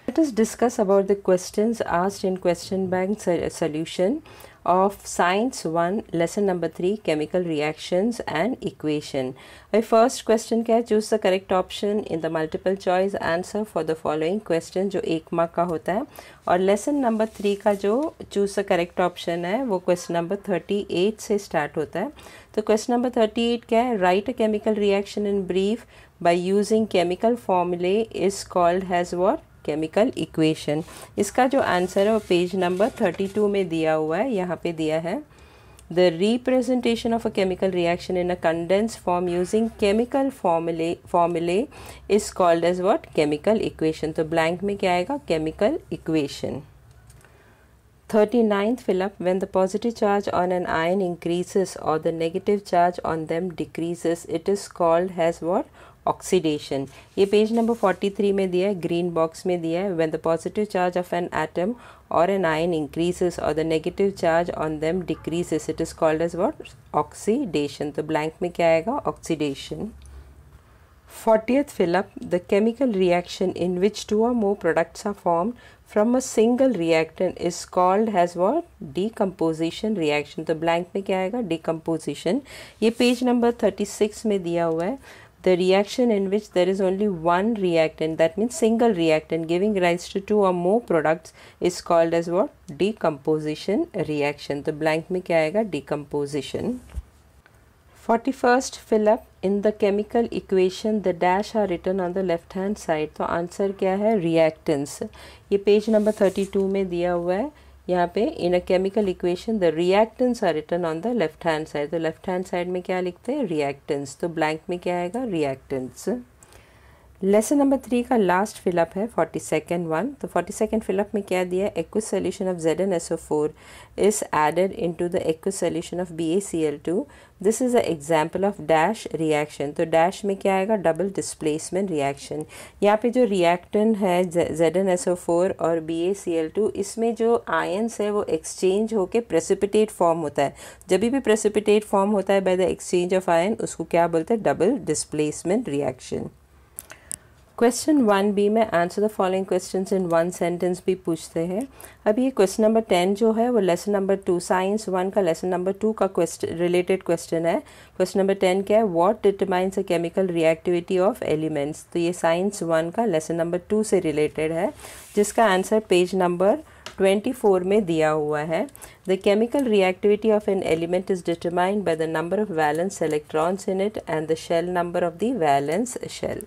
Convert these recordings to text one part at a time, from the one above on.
Let us discuss about the questions asked in question bank solution of Science 1 lesson number 3 chemical reactions and equation. My first question क्या है, choose the correct option in the multiple choice answer for the following question जो 1 mark का होता है, और lesson number 3 का जो choose the correct option है वो question number 38 से start होता है. तो question number 38 क्या है, write a chemical reaction in brief by using chemical formulae is called as what? Chemical equation. इसका जो आंसर है वो पेज नंबर 32 में दिया हुआ है, यहाँ पे दिया है. The representation of a chemical reaction in a condense form using chemical formulae is called as what? Chemical equation. तो ब्लैंक में क्या आएगा? Chemical equation. 39th fill up. When the positive charge on an ion increases or the negative charge on them decreases, it is called as what? Oxidation. ये page number 43 में दिया है, green box में दिया है. When the positive charge of an atom और an ion increases और the negative charge on them decreases, it is called as what? Oxidation. तो ब्लैंक में क्या आएगा? Oxidation. 40th fill up. The chemical reaction in which two or more products are formed from a single reactant is called as what? Decomposition reaction. तो blank में क्या आएगा? Decomposition. ये page number 36 में दिया हुआ है. The reaction in which there is only one reactant, that means single reactant giving rise to two or more products, is called as what? Decomposition reaction. तो blank में क्या आएगा? Decomposition. 41st fill up. In the chemical equation the dash are written on the left hand side. तो answer क्या है? reactants. ये page number 32 में दिया हुआ है. यहाँ पे in a chemical equation the reactants are written on the left hand side. तो लेफ्ट हैंड साइड में क्या लिखते हैं? रिएक्टेंट्स. तो ब्लैंक में क्या आएगा? रिएक्टेंट्स. लेसन नंबर 3 का लास्ट फिलअप है 42nd वन. तो 42nd फिलअप में क्या दिया है? Aqueous solution of ZnSO4 is added into the aqueous solution of BaCl2. This is a example of dash reaction. तो डैश में क्या आएगा? Double displacement reaction. यहाँ पे जो रिएक्टेंट है ZnSO4 और BaCl2, इसमें जो आयंस है वो एक्सचेंज होके प्रेसिपिटेट फॉर्म होता है. जब भी प्रेसिपिटेट फॉर्म होता है by the exchange of ion, उसको क्या बोलते हैं? Double displacement reaction. Question 1B में answer the following questions in one sentence भी पूछते हैं. अभी ये क्वेश्चन नंबर 10 जो है वो लेसन नंबर 2 साइंस 1 का लेसन नंबर 2 का रिलेटेड क्वेश्चन है. क्वेश्चन नंबर 10 क्या है? What determines a chemical reactivity of elements. तो ये साइंस 1 का लेसन नंबर 2 से रिलेटेड है, जिसका आंसर पेज नंबर 24 में दिया हुआ है. The chemical reactivity of an element is determined by the number of valence electrons in it and the shell number of the valence shell.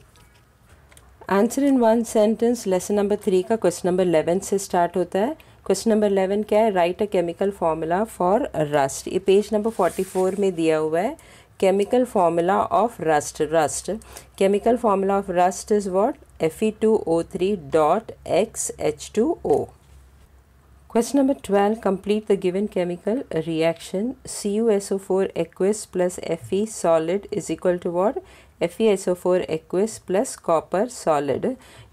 Answer in one sentence lesson number 3 का question number 11 से start होता है. Question number 11 क्या है? Right a chemical formula for rust. ये page number 44 में दिया हुआ है. Chemical formula of rust. Chemical formula of rust is what? Fe2O3.XH2O. Question number 12. Complete the given chemical reaction. CuSO4 aqueous plus Fe solid is equal to what? FeSO4 aqueous plus copper solid.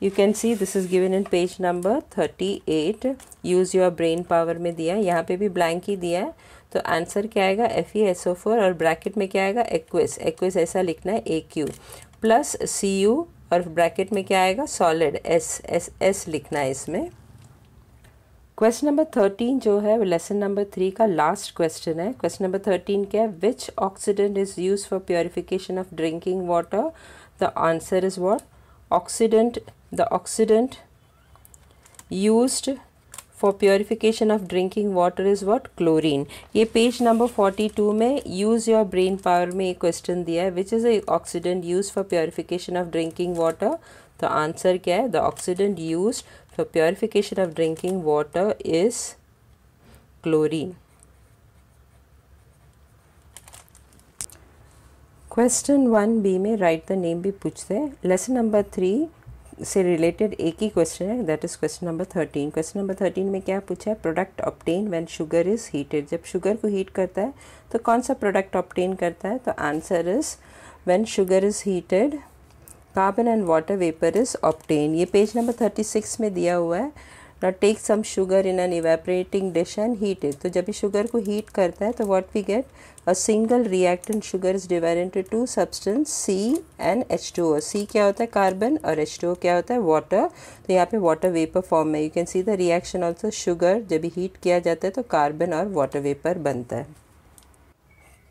You can see this is given in page number 38. Use your brain power में दिया है. यहाँ पे भी blank ही दिया है. तो answer क्या आएगा? FeSO4 और ब्रैकेट में क्या आएगा? aqueous. aqueous ऐसा लिखना है AQ प्लस Cu और ब्रैकेट में क्या आएगा? solid S लिखना है इसमें. क्वेश्चन नंबर 13 जो है वो लेसन नंबर 3 का लास्ट क्वेश्चन है. क्वेश्चन नंबर 13 क्या है? Which oxidant is use for purification of drinking water. The answer is what? Oxidant. The oxidant used for purification of drinking water is what? Chlorine. ये page number 42 में use your brain power में एक question दिया है. Which is a oxidant use for purification of drinking water. तो answer क्या है? The oxidant used for purification of drinking water is chlorine. Question 1B में write the name भी पूछते हैं. लेसन नंबर 3 से रिलेटेड एक ही क्वेश्चन है, that is question number 13. Question number 13 में क्या पूछा है? Product obtain when sugar is heated. जब शुगर को हीट करता है तो कौन सा प्रोडक्ट ऑब्टेन करता है? तो answer is when sugar is heated carbon and water vapour is obtain. ये पेज नंबर 36 में दिया हुआ है. Now take some sugar in an evaporating dish and heat it. तो जब ये शुगर को हीट करता है तो what we get? a single reactant sugar is divided into two substance C and H2O. C क्या होता है कार्बन और H2O क्या होता है वाटर. तो यहाँ पे वाटर वेपर फॉर्म में. You can see the reaction also. Sugar जब हीट किया जाता है तो कार्बन और वाटर वेपर बनता है.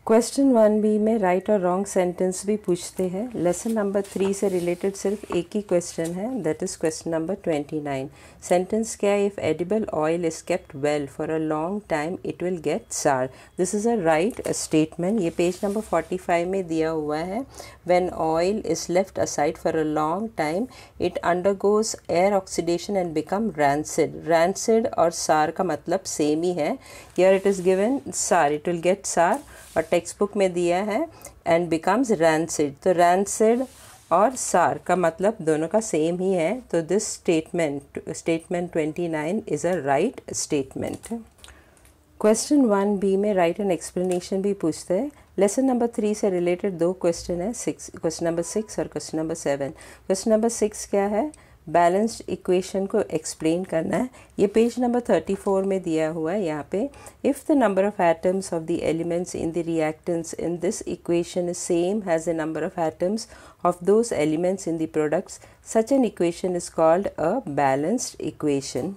क्वेश्चन 1B में राइट और रॉन्ग सेंटेंस भी पूछते हैं. लेसन नंबर 3 से रिलेटेड सिर्फ एक ही क्वेश्चन है, that is question number 29. Sentence क्या है? If edible oil is kept well for a long time it will get sour. This is a right statement. ये पेज नंबर 45 में दिया हुआ है. When oil is left aside for a long time it undergoes air oxidation and become rancid. Rancid और sour का मतलब same ही है. हियर इट इज़ गिवन सार, इट विल गेट सार, और टेक्स्ट बुक में दिया है एंड बिकम्स रैंसिड. तो रैंसिड और सार का मतलब दोनों का सेम ही है. तो this statement 29 is a right statement. Question 1B में राइट एंड एक्सप्लेनेशन भी पूछते हैं. लेसन नंबर 3 से रिलेटेड दो क्वेश्चन है, क्वेश्चन नंबर 6 और क्वेश्चन नंबर 7. क्वेश्चन नंबर 6 क्या है? बैलेंस्ड इक्वेशन को एक्सप्लेन करना है. ये पेज नंबर 34 में दिया हुआ है. यहाँ पे if the number of atoms of the elements in the reactants in this equation is same has the number of atoms of those elements in the products, such an equation is called a balanced equation.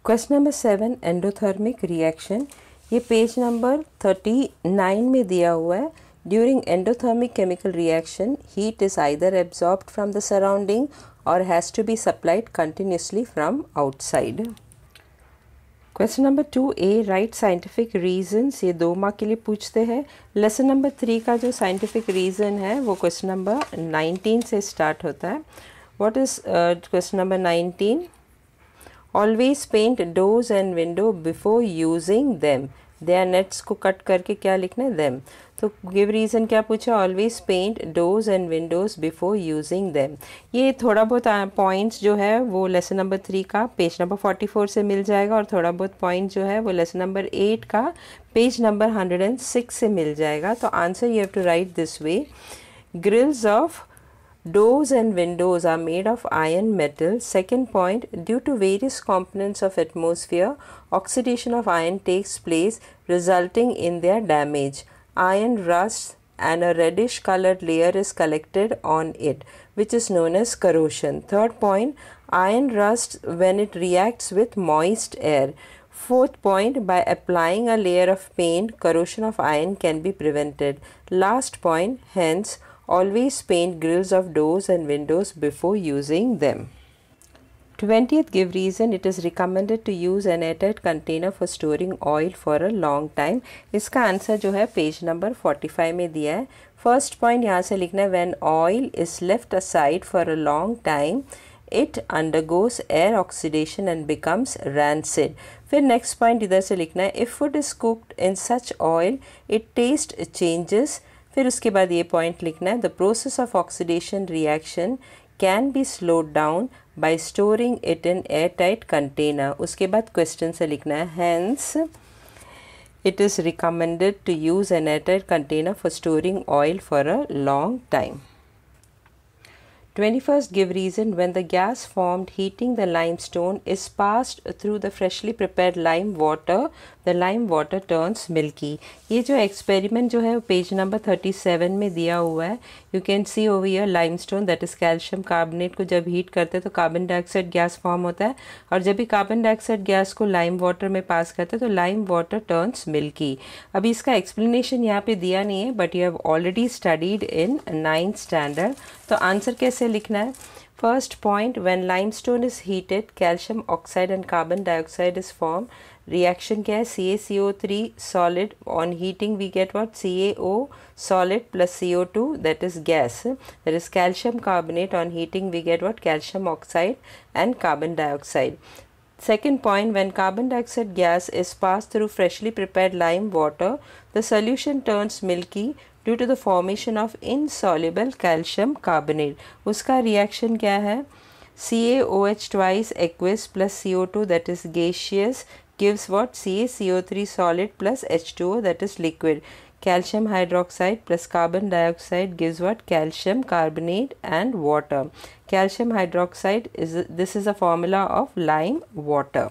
Question number 7 endothermic reaction. ये page number 39 में दिया हुआ है. During endothermic chemical reaction, heat is either absorbed from the surrounding or has to be supplied continuously from outside. Question number 2A right scientific reasons. ये 2 mark के लिए पूछते हैं. लेसन नंबर 3 का जो साइंटिफिक रीज़न है वो क्वेश्चन नंबर 19 से स्टार्ट होता है. What is question number 19? Always paint doors and window before using them. Their nets को कट करके क्या लिखना है? देम. तो गिव रीज़न क्या पूछा? Always paint doors and windows before using them. ये थोड़ा बहुत पॉइंट्स जो है वो लेसन नंबर 3 का पेज नंबर 44 से मिल जाएगा, और थोड़ा बहुत पॉइंट जो है वो लेसन नंबर 8 का पेज नंबर 106 से मिल जाएगा. तो answer you have to write this way. Grills of doors and windows are made of iron metal. Second point, due to various components of atmosphere, oxidation of iron takes place resulting in their damage. Iron rusts and a reddish colored layer is collected on it, which is known as corrosion. Third point, iron rusts when it reacts with moist air. Fourth point, by applying a layer of paint, corrosion of iron can be prevented. Last point, hence, always paint grills of doors and windows before using them. 20th give reason. It is recommended to use an airtight container for storing oil for a long time. इसका answer जो है page number 45 में दिया है. First point यहाँ से लिखना है when oil is left aside for a long time it undergoes air oxidation and becomes rancid. फिर नेक्स्ट पॉइंट इधर से लिखना है if food is cooked in such oil it taste changes. फिर उसके बाद ये पॉइंट लिखना है the process of oxidation reaction can be slowed down by storing it in air tight container. उसके बाद क्वेश्चन से लिखना है hence it is recommended to use an air tight container for storing oil for a long time. 21st give reason. When the gas formed heating the limestone is passed through the freshly prepared lime water, the lime water turns milky. ये जो experiment जो है वो page number 37 में दिया हुआ है. You can see over here limestone that is calcium carbonate को जब हीट करते हैं तो कार्बन डाइऑक्साइड गैस फॉर्म होता है, और जब भी कार्बन डाइऑक्साइड गैस को लाइम वाटर में पास करते हैं तो लाइम वाटर टर्न्स मिल्की. अभी इसका एक्सप्लेनेशन यहाँ पे दिया नहीं है, but you have already studied in 9th standard. तो आंसर कैसे लिखना है? First point, when limestone is heated calcium oxide and carbon dioxide is form. Reaction क्या है? CaCO3 solid. On heating we get what? CaO solid plus CO2, that is gas. That is calcium carbonate. On heating we get what? Calcium oxide and carbon dioxide. Second point, when carbon dioxide gas is passed through freshly prepared lime water, the solution turns milky due to the formation of insoluble calcium carbonate. उसका reaction क्या है? CaOH twice aqueous plus CO2 that is gaseous gives what? CaCO3 solid plus H2O that is liquid. Calcium hydroxide plus carbon dioxide gives what? Calcium carbonate and water. Calcium hydroxide this is a formula of lime water.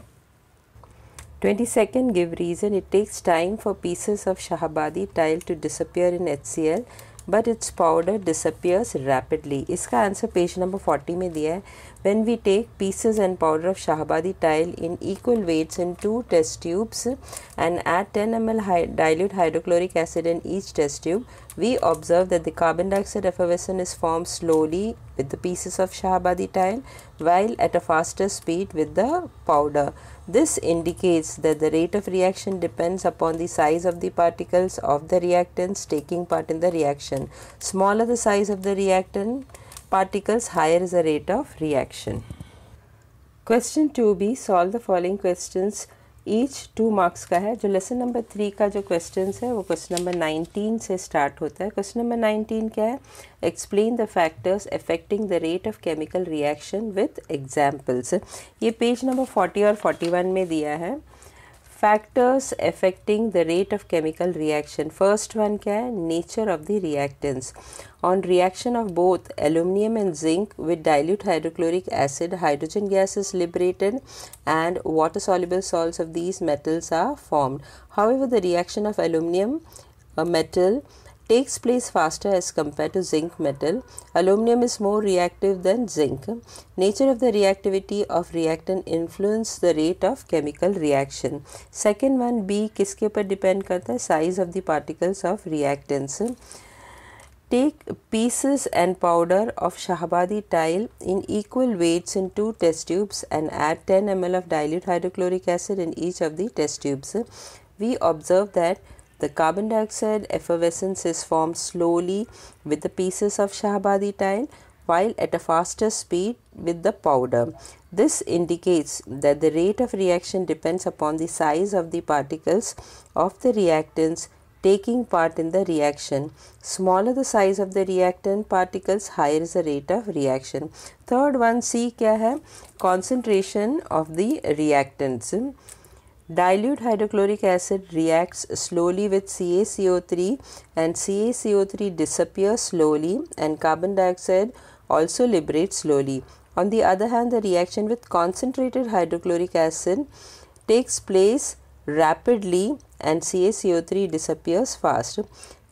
22nd, give reason. It takes time for pieces of Shahabadi tile to disappear in HCl, but its powder disappears rapidly. इसका answer page number 40 में दिया है. When we take pieces and powder of Shahabadi tile in equal weights in 2 test tubes and add 10 ml dilute hydrochloric acid in each test tube, we observe that the carbon dioxide effervescence is formed slowly with the pieces of Shahabadi tile while at a faster speed with the powder. This indicates that the rate of reaction depends upon the size of the particles of the reactants taking part in the reaction. Smaller the size of the reactant particles, higher is the rate of reaction. Question 2b, solve the following questions. Each 2 marks का है. जो lesson number 3 का जो question है वो question number 19 से start होता है. क्वेश्चन नंबर 19 क्या है? Explain the factors affecting the rate of chemical reaction with examples. ये पेज नंबर 40 और 41 में दिया है. Factors affecting the rate of chemical reaction. First one क्या है? Nature of the reactants. On reaction of both aluminum and zinc with dilute hydrochloric acid, hydrogen gas is liberated and water soluble salts of these metals are formed. However, the reaction of aluminum metal takes place faster as compared to zinc metal. Aluminum is more reactive than zinc. Nature of the reactivity of reactant influence the rate of chemical reaction. Second one B किसके ऊपर depend करता है? Size of the particles of reactants. Take pieces and powder of Shahabadi tile in equal weights in 2 test tubes and add 10 ml of dilute hydrochloric acid in each of the test tubes. We observe that the carbon dioxide effervescence is formed slowly with the pieces of Shahabadi tile while at a faster speed with the powder. This indicates that the rate of reaction depends upon the size of the particles of the reactants taking part in the reaction. Smaller the size of the reactant particles, higher is the rate of reaction. Third one C क्या है? Concentration of the reactants. Dilute hydrochloric acid reacts slowly with CaCO3 and CaCO3 disappears slowly and carbon dioxide also liberates slowly. On the other hand, the reaction with concentrated hydrochloric acid takes place rapidly and CaCO3 disappears fast.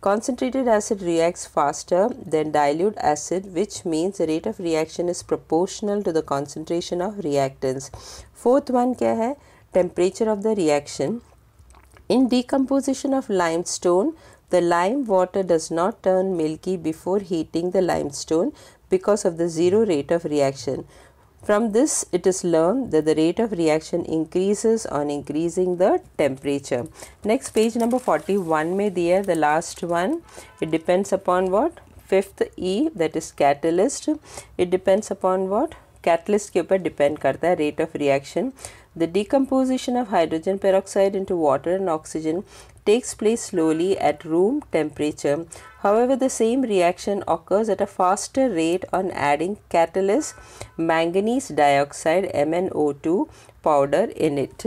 Concentrated acid reacts faster than dilute acid, which means the rate of reaction is proportional to the concentration of reactants. Fourth one क्या है? Temperature of the reaction. In decomposition of limestone, the lime water does not turn milky before heating the limestone because of the zero rate of reaction. From this, it is learned that the rate of reaction increases on increasing the temperature. Next, page number 41 में दिया the last one. It depends upon what? Fifth E, that is catalyst. It depends upon what? Catalyst के ऊपर depend करता है rate of reaction. The decomposition of hydrogen peroxide into water and oxygen takes place slowly at room temperature. However, the same reaction occurs at a faster rate on adding catalyst manganese dioxide MnO2 powder in it.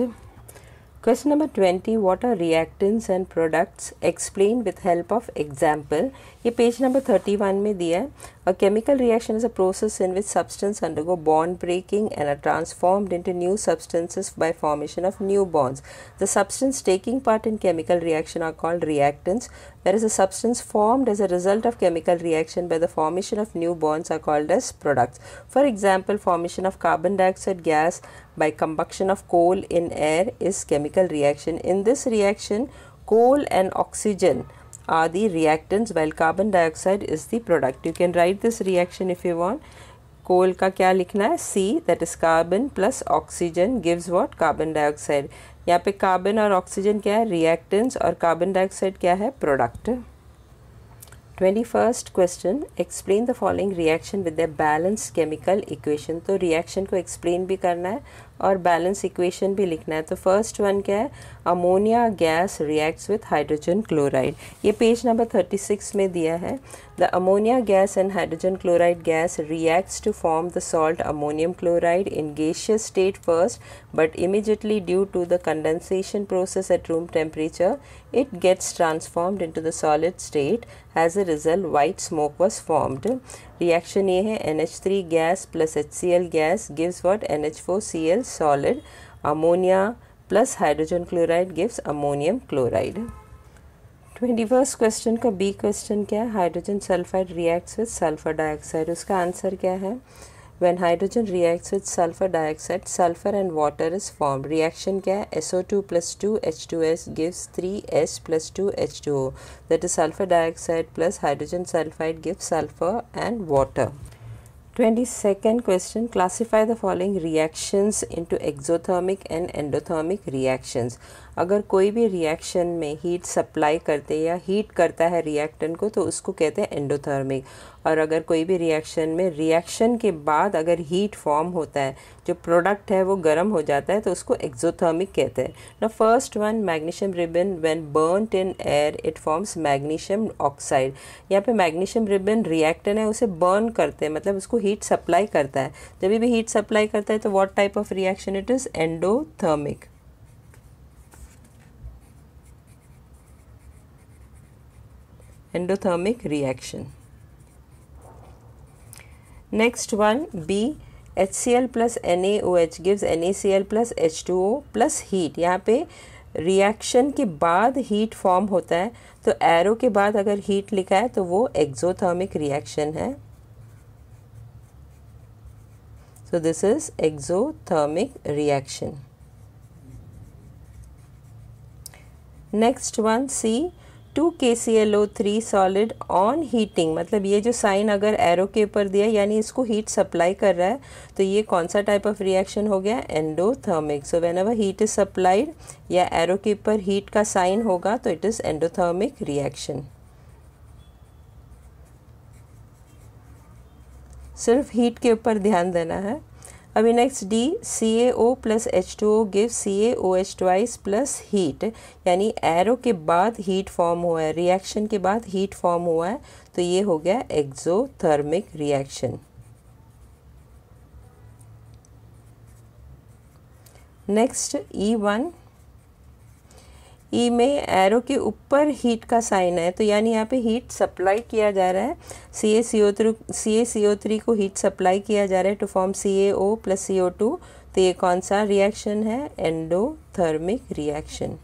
Question number 20. What are reactants and products? Explain with help of example. ये page number 31 में दिया है. A chemical reaction is a process in which substance undergo bond breaking and are transformed into new substances by formation of new bonds. The substance taking part in chemical reaction are called reactants, whereas the substance formed as a result of chemical reaction by the formation of new bonds are called as products. For example, formation of carbon dioxide gas by combustion of coal in air is chemical reaction. In this reaction, coal and oxygen are the reactants while carbon dioxide is the product. You can write this reaction if you want. Coal का क्या लिखना है? C, that is carbon plus oxygen gives what? Carbon dioxide. यहाँ पे carbon और oxygen क्या है? Reactants और carbon dioxide क्या है? Product. 21st question. Explain the following reaction with their balanced chemical equation. तो reaction को explain भी करना है और बैलेंस इक्वेशन भी लिखना है. तो फर्स्ट वन क्या है? Ammonia gas reacts with hydrogen chloride. ये पेज नंबर 36 में दिया है. The ammonia gas and hydrogen chloride gas reacts to form the salt ammonium chloride in gaseous state first, but immediately due to the condensation process at room temperature, it gets transformed into the solid state. As a result, white smoke was formed. Reaction ये है NH3 gas plus HCl gas gives what? NH4Cl solid. Ammonia plus hydrogen chloride gives ammonium chloride. 21st question का B question क्या है, hydrogen sulphide reacts with sulphur dioxide. उसका answer क्या है, when hydrogen reacts with sulfur dioxide, sulfur and water is formed. Reaction क्या है, SO2 plus 2 H2S gives 3S plus 2 H2O. That is sulfur dioxide plus hydrogen sulfide gives sulfur and water. 22nd question, classify the following reactions into exothermic and endothermic reactions. अगर कोई भी reaction में heat supply करते या heat करता है reactant को तो उसको कहते हैं एंडोथर्मिक. और अगर कोई भी रिएक्शन में रिएक्शन के बाद अगर हीट फॉर्म होता है, जो प्रोडक्ट है वो गर्म हो जाता है, तो उसको एक्सोथर्मिक कहते हैं. ना first one, magnesium ribbon when burned in air it forms magnesium oxide. यहाँ पे मैग्नीशियम रिबन रिएक्टेंट है, उसे बर्न करते हैं, मतलब उसको हीट सप्लाई करता है. जब भी हीट सप्लाई करता है तो what type of reaction it is, endothermic. endothermic reaction. Next one, B, HCl plus NaOH gives NaCl plus H2O plus heat. यहाँ पे रिएक्शन के बाद हीट फॉर्म होता है, तो एरो के बाद अगर हीट लिखा है तो वो एक्सोथर्मिक रिएक्शन है. So this is exothermic reaction. Next one, C, 2KClO3 solid on heating. मतलब ये जो साइन अगर एरो के ऊपर दिया यानी इसको हीट सप्लाई कर रहा है, तो ये कौन सा टाइप ऑफ रिएक्शन हो गया, endothermic. So whenever heat is supplied या एरो के ऊपर हीट का साइन होगा तो इट इज एंडोथर्मिक रिएक्शन. सिर्फ हीट के ऊपर ध्यान देना है. अभी next D, CaO plus H2O give CaOH twice plus heat. यानी एरो के बाद हीट फॉर्म हुआ है, रिएक्शन के बाद हीट फॉर्म हुआ है, तो ये हो गया एक्सोथर्मिक रिएक्शन. नेक्स्ट E1, ई में एरो के ऊपर हीट का साइन है, तो यानी यहाँ पे हीट सप्लाई किया जा रहा है. CaCO3 को हीट सप्लाई किया जा रहा है to form CaO plus CO2. तो ये कौन सा रिएक्शन है, endothermic reaction.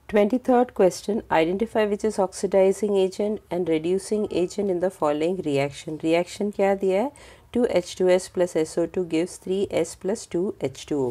Twenty-third question, identify which is oxidizing agent and reducing agent in the following reaction. Reaction क्या दिया है, 2H2S plus SO2 gives 3S plus 2H2O.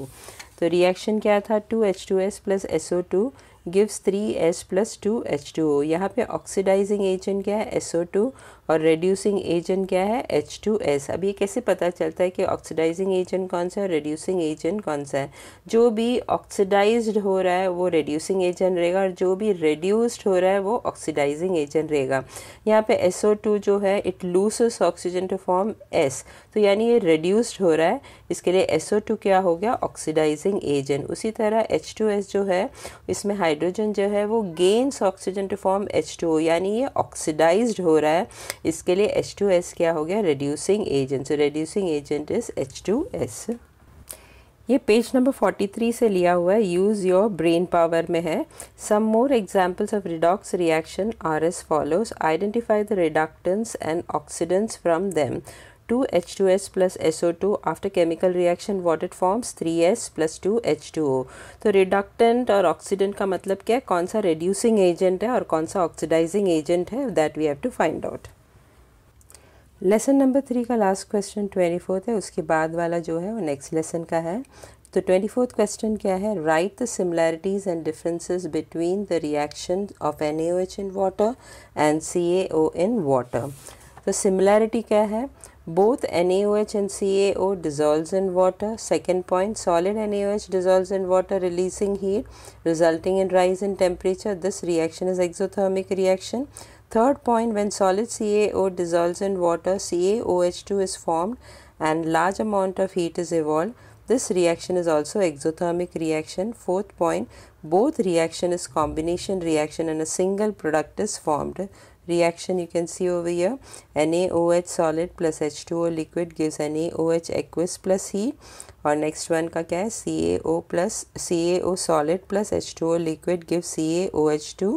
तो रिएक्शन क्या था, 2H2S plus SO2 gives 3S plus 2H2O. यहाँ पे oxidising agent क्या है, SO2, और रेड्यूसिंग एजेंट क्या है, H2S. अब ये कैसे पता चलता है कि ऑक्सीडाइजिंग एजेंट कौन सा है और रेड्यूसिंग एजेंट कौन सा है. जो भी ऑक्सीडाइज्ड हो रहा है वो रेड्यूसिंग एजेंट रहेगा, और जो भी रेड्यूस्ड हो रहा है वो ऑक्सीडाइजिंग एजेंट रहेगा. यहाँ पे SO2 जो है it loses oxygen to form S, तो यानी ये रेड्यूस्ड हो रहा है, इसके लिए SO2 क्या हो गया, ऑक्सीडाइजिंग एजेंट. उसी तरह H2S जो है इसमें हाइड्रोजन जो है वो gains oxygen to form H2O, यानी ये ऑक्सीडाइज्ड हो रहा है, इसके लिए H2S क्या हो गया, reducing agent. So reducing agent is H2S. ये पेज नंबर 43 से लिया हुआ है, यूज़ योर ब्रेन पावर में है. Some more examples of redox reaction are as follows. Identify the reductants and oxidants from them. 2H2S plus SO2 after chemical reaction what it forms, 3S plus 2H2O. तो reductant और oxidant का मतलब क्या है, कौन सा रेड्यूसिंग एजेंट है और कौन सा ऑक्सीडाइजिंग एजेंट है, that we have to find out. Lesson number 3 का लास्ट क्वेश्चन 24th है, उसके बाद वाला जो है वो नेक्स्ट लेसन का है. तो 24th क्वेश्चन क्या है, write the similarities and differences between the reaction of NaOH in water and CaO in water. तो सिमिलैरिटी क्या है, both NaOH and CaO dissolves in water. Second point, solid NaOH dissolves in water releasing heat resulting in rise in temperature. This reaction is exothermic reaction. Third point, when solid CaO dissolves in water, CaOH2 is formed and large amount of heat is evolved. This reaction is also exothermic reaction. Fourth point, both reaction is combination reaction and a single product is formed. Reaction you can see over here, NaOH solid plus H2O liquid gives NaOH aqueous plus heat. और next one का क्या है, CaO solid plus H2O liquid gives CaOH2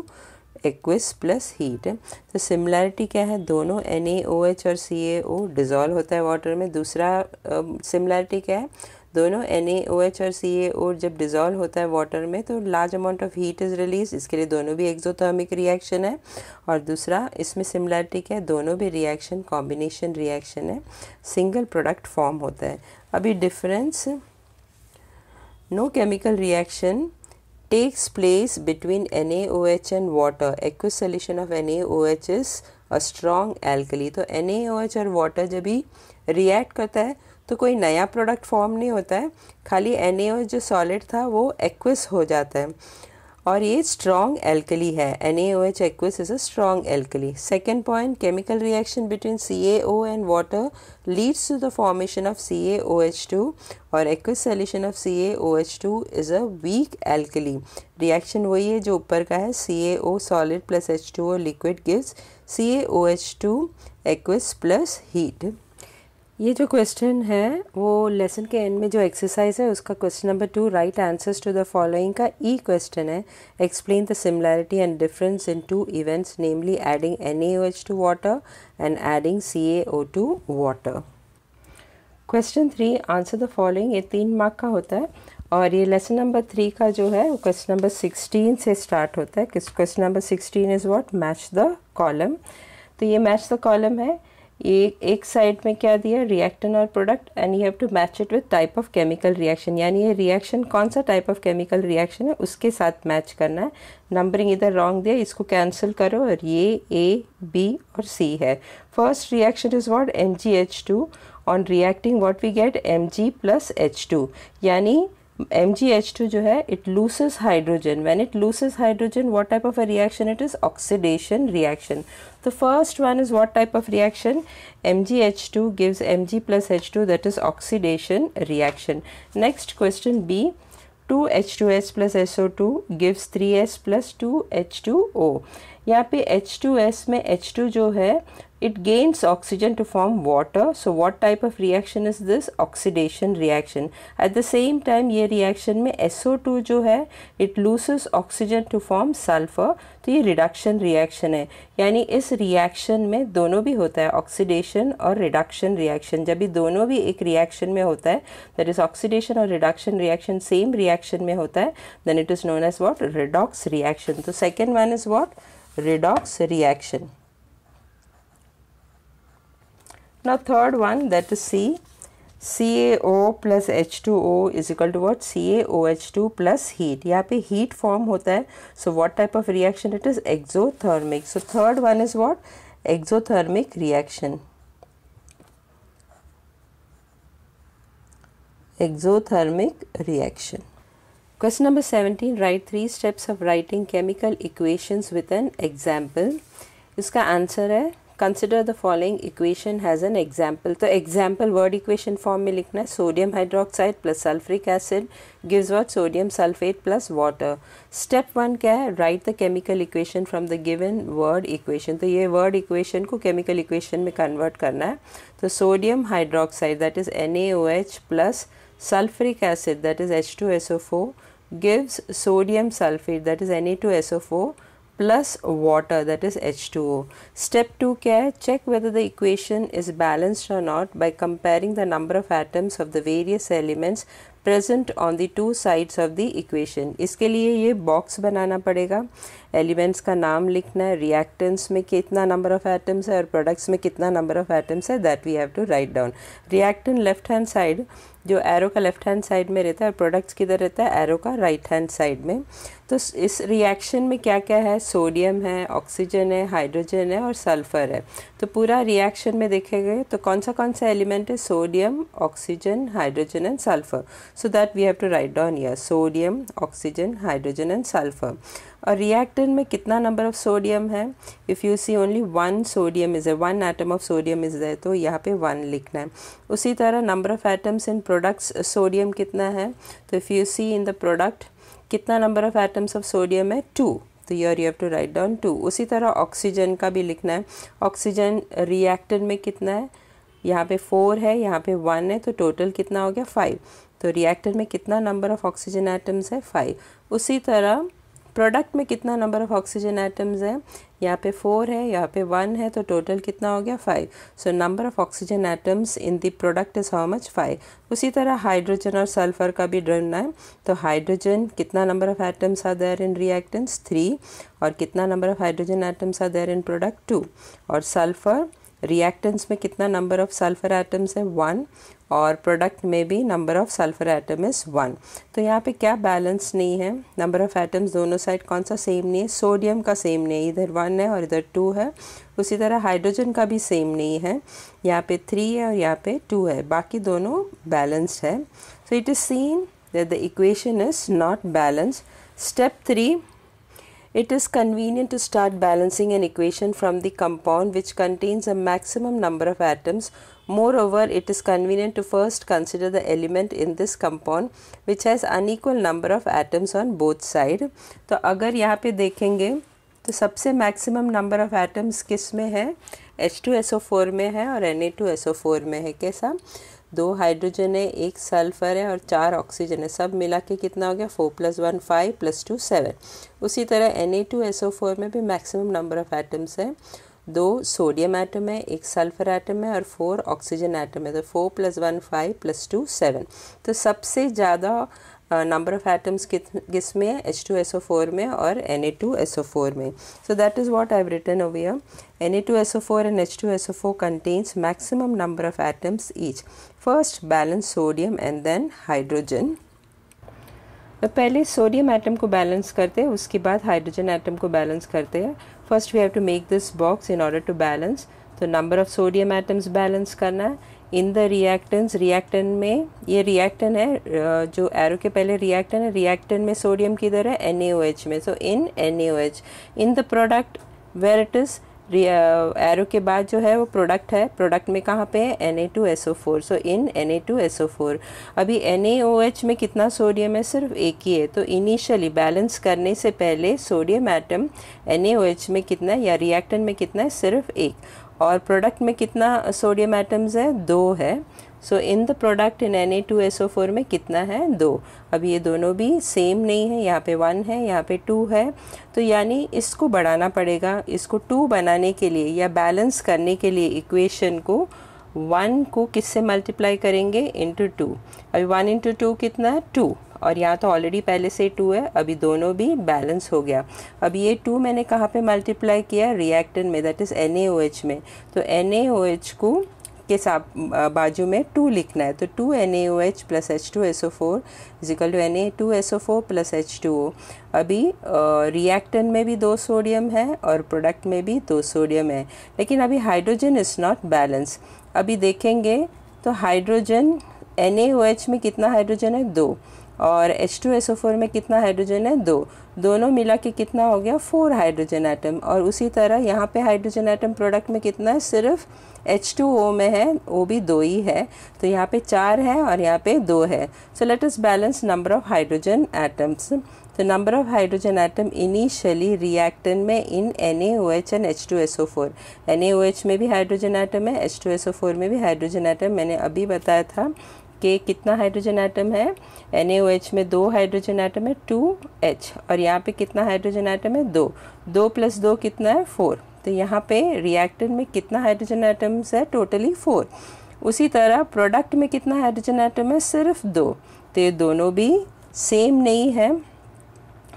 aqueous plus heat. तो similarity क्या है, दोनों NaOH और CaO dissolve होता है वाटर में। दूसरा सिमिलैरिटी क्या है, दोनों NaOH और CaO जब डिज़ोल्व होता है वाटर में तो large amount of heat is release, इसके लिए दोनों भी एक्सोथर्मिक रिएक्शन है। और दूसरा इसमें सिमिलैरिटी क्या है, दोनों भी रिएक्शन कॉम्बिनेशन रिएक्शन है, सिंगल प्रोडक्ट फॉर्म होता है। अभी difference, no chemical reaction takes place between NaOH and water. Aqueous solution of NaOH is a strong alkali. तो NaOH और water जब भी रिएक्ट करता है तो कोई नया प्रोडक्ट फॉर्म नहीं होता है, खाली NaOH जो सॉलिड था वो एक्विस हो जाता है और ये स्ट्रॉन्ग एल्कली है। NaOH aqueous is a strong alkali. Second point, chemical reaction between CaO and water leads to the formation of CaOH2 और aqueous solution of CaOH2 is a weak alkali. Reaction वही है जो ऊपर का है, CaO solid plus H2O liquid gives CaOH2 aqueous plus heat. ये जो question है वो लेसन के एंड में जो एक्सरसाइज है उसका question number 2, write answers to the following का ई क्वेश्चन है। Explain the similarity and difference in two events, namely adding NaOH to water and adding CaO to water. Question 3, answer the following. ये 3 mark का होता है और ये lesson number 3 का जो है वो क्वेश्चन नंबर 16 से स्टार्ट होता है। Question number 16 is what, match the column. तो ये मैच द कॉलम है, ये एक साइड में क्या दिया, रिएक्टेंट और product, and you have to match it with type of chemical reaction, यानी ये रिएक्शन कौन सा टाइप ऑफ केमिकल रिएक्शन है उसके साथ मैच करना है। नंबरिंग इधर रॉन्ग दिया, इसको कैंसिल करो और ये A, B और C है। First reaction is what, MgH2, on reacting what we get Mg plus H2, यानी MgH2 जो है it loses hydrogen. When it loses hydrogen, what type of a reaction it is? Oxidation reaction. The first one is what type of reaction? MgH2 gives Mg plus H2, that is oxidation reaction. Next question B, 2H2S plus SO2 gives 3S plus 2H2O. यहाँ पे H2S में H2 जो है it gains oxygen to form water. So what type of reaction is this? Oxidation reaction. At the same time ये reaction में SO2 जो है it loses oxygen to form sulfur. तो ये reduction reaction है, यानी इस reaction में दोनों भी होता है, oxidation और reduction reaction। जब भी दोनों भी एक reaction में होता है, that is oxidation और reduction reaction same reaction में होता है, then it is known as what? Redox reaction. तो second one is what? Redox reaction. Now third one, that is C, CaO plus H2O is equal to what? CaOH2 plus heat. यहाँ पे heat form होता है, so what type of reaction it is? Exothermic. So third one is what? Exothermic reaction. Exothermic reaction. Question number 17, write 3 steps of writing chemical equations with an example. इसका answer है, consider the following equation has an example. तो example word equation form में लिखना है, sodium hydroxide plus sulphuric acid gives what? Sodium sulphate plus water. Step 1 क्या है? Write the chemical equation from the given word equation. तो ये word equation को chemical equation में कन्वर्ट करना है। तो sodium hydroxide that is NaOH plus sulfuric acid that is H2SO4 gives sodium sulfate that is Na2SO4 plus water that is H2O. Step 2 क्या है? Check whether the equation is balanced or not by comparing the number of atoms of the various elements present on the two sides of the equation. इसके लिए ये box बनाना पड़ेगा, elements का नाम लिखना है, रिएक्टेंट्स में कितना नंबर ऑफ एटम्स है और प्रोडक्ट्स में कितना नंबर ऑफ एटम्स है, that we have to write down. Reactant left hand side, जो एरो का लेफ्ट हैंड साइड में रहता है, और प्रोडक्ट्स किधर रहता है? एरो का राइट हैंड साइड में। तो इस रिएक्शन में क्या क्या है? सोडियम है, ऑक्सीजन है, हाइड्रोजन है और सल्फर है। तो पूरा रिएक्शन में देखे गए तो कौन सा एलिमेंट है? Sodium, oxygen, hydrogen and sulphur. So that we have to write down here, sodium, oxygen, hydrogen and sulphur. और रिएक्टेंट में कितना नंबर ऑफ सोडियम है? If you see only 1 sodium is है, 1 एटम ऑफ सोडियम इज है, तो यहाँ पे 1 लिखना है। उसी तरह number of atoms in products, sodium कितना है? तो if you see in the product कितना number of atoms of sodium है? 2, तो here you have to write down 2। उसी तरह ऑक्सीजन का भी लिखना है, ऑक्सीजन रिएक्टेंट में कितना है? यहाँ पे 4 है, यहाँ पे 1 है, तो टोटल कितना हो गया? 5। तो रिएक्टेंट में कितना नंबर ऑफ ऑक्सीजन एटम्स है? 5। उसी तरह प्रोडक्ट में कितना नंबर ऑफ ऑक्सीजन एटम्स है, यहाँ पे 4 है, यहाँ पे 1 है, तो टोटल कितना हो गया 5। So number of oxygen atoms in the product is how much 5। उसी तरह हाइड्रोजन और सल्फर का भी ढूंढना है, तो हाइड्रोजन कितना number of atoms are there in reactants 3, और कितना number of hydrogen atoms are there in product 2, और सल्फर रिएक्टेंट्स में कितना नंबर ऑफ सल्फर एटम्स है 1, और प्रोडक्ट में भी number of sulphur atom is 1। तो यहाँ पे क्या बैलेंस नहीं है, नंबर ऑफ एटम्स दोनों साइड कौन सा सेम नहीं है, सोडियम का सेम नहीं है, इधर 1 है और इधर 2 है। उसी तरह हाइड्रोजन का भी सेम नहीं है, यहाँ पे 3 है और यहाँ पे 2 है, बाकी दोनों बैलेंस्ड है। So it is seen that the equation is not balanced. Step 3, it is convenient to start balancing an equation from the compound which contains a maximum number of atoms. Moreover, it is convenient to first consider the element in this compound which has unequal number of atoms on both sides. तो अगर यहाँ पे देखेंगे तो सबसे maximum number of atoms किस में है, H2SO4 में है और Na2SO4 में है। कैसा, 2 हाइड्रोजन है, 1 सल्फर है और 4 ऑक्सीजन है, सब मिला के कितना हो गया 4 + 1 5 + 2 7। उसी तरह Na2SO4 में भी मैक्सिमम नंबर ऑफ एटम्स है, 2 सोडियम एटम है, 1 सल्फर एटम है और 4 ऑक्सीजन एटम है, तो 4 + 1 5 + 2 7। तो सबसे ज़्यादा नंबर ऑफ एटम्स किस में है, H2SO4 में और Na2SO4 में। So that is what I have written over here, Na2SO4 and H2SO4 contains maximum number of atoms each. First balance sodium and then hydrogen. तो पहले सोडियम एटम को balance करते हैं, उसके बाद हाइड्रोजन एटम को बैलेंस करते हैं। First we have to make this box in order to balance. तो number of sodium atoms balance करना है इन द रिएक्टेंट्स। रिएक्टेंट में ये रिएक्टेंट है, जो एरो के पहले रिएक्टेंट है, रिएक्टेंट में सोडियम किधर है, NaOH में, so in NaOH। In the product where it is, arrow के बाद जो है वो प्रोडक्ट है, प्रोडक्ट में कहाँ पे है, Na2SO4, सो इन Na2SO4। अभी NaOH में कितना सोडियम है, सिर्फ एक ही है, तो इनिशियली बैलेंस करने से पहले सोडियम एटम NaOH में कितना है या रिएक्टेंट में कितना है, सिर्फ एक, और प्रोडक्ट में कितना सोडियम एटम्स है, 2 है। सो इन द प्रोडक्ट इन Na2SO4 में कितना है, 2। अब ये दोनों भी सेम नहीं है, यहाँ पे 1 है, यहाँ पे 2 है, तो यानी इसको बढ़ाना पड़ेगा। इसको 2 बनाने के लिए या बैलेंस करने के लिए इक्वेशन को 1 को किससे मल्टीप्लाई करेंगे, इंटू 2। अभी 1 × 2 कितना है, 2, और यहाँ तो ऑलरेडी पहले से 2 है, अभी दोनों भी बैलेंस हो गया। अब ये 2 मैंने कहाँ पे मल्टीप्लाई किया, रिएक्टेंट में, दैट इज़ NaOH में, तो NaOH को के साथ बाजू में 2 लिखना है, तो 2 NaOH + H2SO4 = Na2SO4 + H2O। अभी रिएक्टेंट में भी 2 सोडियम है और प्रोडक्ट में भी 2 सोडियम है, लेकिन अभी हाइड्रोजन इज़ नॉट बैलेंस। अभी देखेंगे तो हाइड्रोजन NaOH में कितना हाइड्रोजन है, 2, और H2SO4 में कितना हाइड्रोजन है, 2, दोनों मिला के कितना हो गया, 4 हाइड्रोजन एटम। और उसी तरह यहाँ पे हाइड्रोजन एटम प्रोडक्ट में कितना है, सिर्फ H2O में है, वो भी 2 ही है, तो यहाँ पे 4 है और यहाँ पे 2 है। So let us balance number of hydrogen atoms. तो number of hydrogen atom initially reactant में in NaOH and H2SO4। NaOH में भी हाइड्रोजन एटम है, H2SO4 में भी हाइड्रोजन एटम। मैंने अभी बताया था कि कितना हाइड्रोजन एटम है, NaOH में 2 हाइड्रोजन एटम है, 2H, और यहाँ पे कितना हाइड्रोजन एटम है, 2, 2 + 2 कितना है, 4। तो यहाँ पे रिएक्टेंट में कितना हाइड्रोजन एटम्स है, टोटली 4। उसी तरह प्रोडक्ट में कितना हाइड्रोजन एटम है, सिर्फ 2, तो ये दोनों भी सेम नहीं है।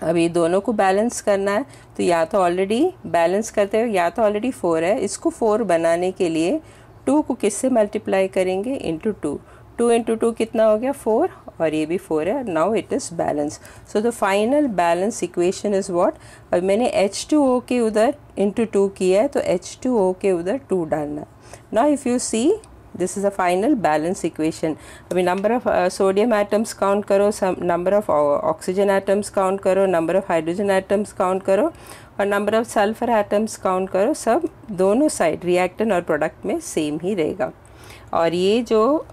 अभी दोनों को बैलेंस करना है, तो या तो ऑलरेडी बैलेंस करते हो, या तो ऑलरेडी 4 है, इसको 4 बनाने के लिए 2 को किससे मल्टीप्लाई करेंगे, इंटू 2। 2 × 2 कितना हो गया, 4, और ये भी 4 है। Now it is balance. So the final balance equation is what, अब मैंने H2O के उधर इंटू 2 किया है, तो H2O के उधर 2 डालना। Now if you see this is a final balance equation. अभी number of sodium atoms count करो, number of oxygen atoms count करो, number of hydrogen atoms count करो, और number of sulphur atoms count करो। सब दोनों साइड रिएक्टेंट और product में सेम ही रहेगा। और ये जो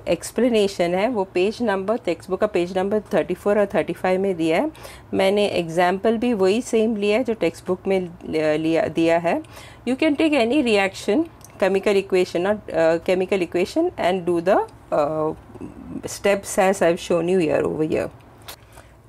एक्सप्लेनेशन है वो पेज नंबर, टेक्स्ट बुक का पेज नंबर 34 और 35 में दिया है। मैंने एग्जाम्पल भी वही सेम लिया है जो टेक्स्ट बुक में दिया है। You can take any reaction, chemical equation, not chemical equation, and do the steps as I've shown you here over here.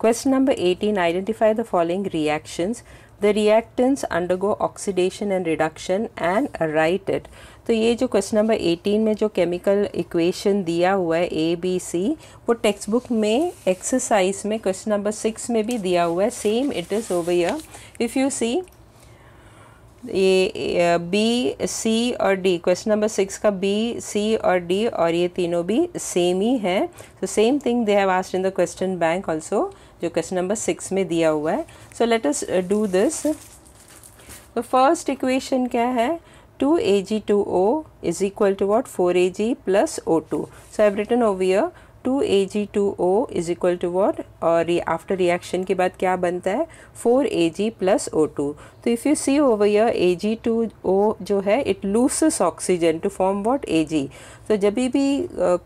Question number 18, identify the following reactions. The reactants undergo oxidation and reduction and write it. तो ये जो question number 18 में जो chemical equation दिया हुआ है ABC, वो textbook में एक्सरसाइज में क्वेश्चन नंबर 6 में भी दिया हुआ है. Same it is over here. If you see ये B, C और D, क्वेश्चन नंबर 6 का B, C और D और ये तीनों भी सेम ही है. So same thing they have asked in the question bank also, जो क्वेश्चन नंबर 6 में दिया हुआ है. So let us do this. तो फर्स्ट इक्वेशन क्या है? 2Ag2O is equal to what? 4Ag plus O2. So I have written over here 2Ag2O is equal to what? और ये आफ्टर रिएक्शन के बाद क्या बनता है? 4Ag plus O2. तो if you see over here Ag2O जो है it loses oxygen to form what? Ag. तो जब भी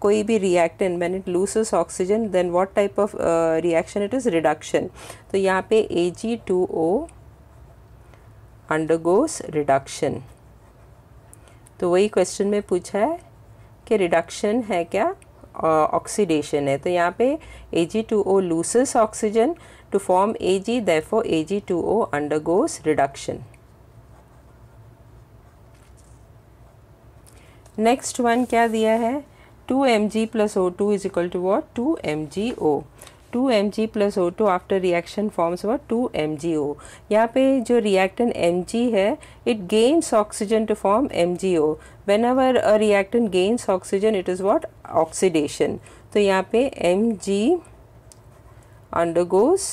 कोई भी reactant when it loses oxygen then what type of reaction it is? Reduction. तो यहाँ पे Ag2O अंडरगोस रिडक्शन. तो वही क्वेश्चन में पूछा है कि रिडक्शन है क्या, ऑक्सीडेशन है. तो यहाँ पे Ag2O loses oxygen to form Ag, therefore Ag2O undergoes reduction. Next one क्या दिया है? 2Mg plus O2 is equal to what? 2MgO. 2Mg plus O2 after reaction forms what? 2MgO. यहाँ पे जो reactant Mg है it gains oxygen to form MgO. Whenever a reactant gains oxygen it is what? Oxidation. तो यहाँ पे Mg undergoes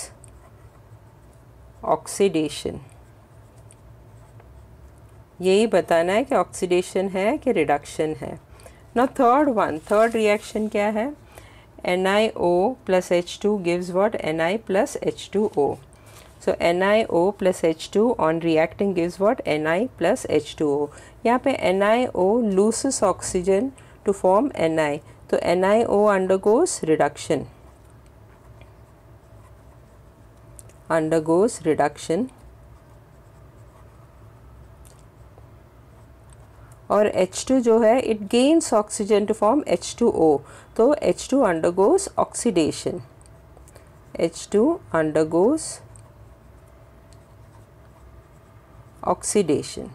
oxidation. यही बताना है कि ऑक्सीडेशन है कि रिडक्शन है. Now third one, third reaction क्या है? NiO plus H2 gives what? Ni plus H2O. So NiO plus H2 on reacting gives what? Ni plus H2O. यहाँ पे NiO loses oxygen to form Ni. तो NiO undergoes reduction. Undergoes reduction. और H2 जो है it gains oxygen to form H2O. तो H2 undergoes oxidation. H2 undergoes oxidation.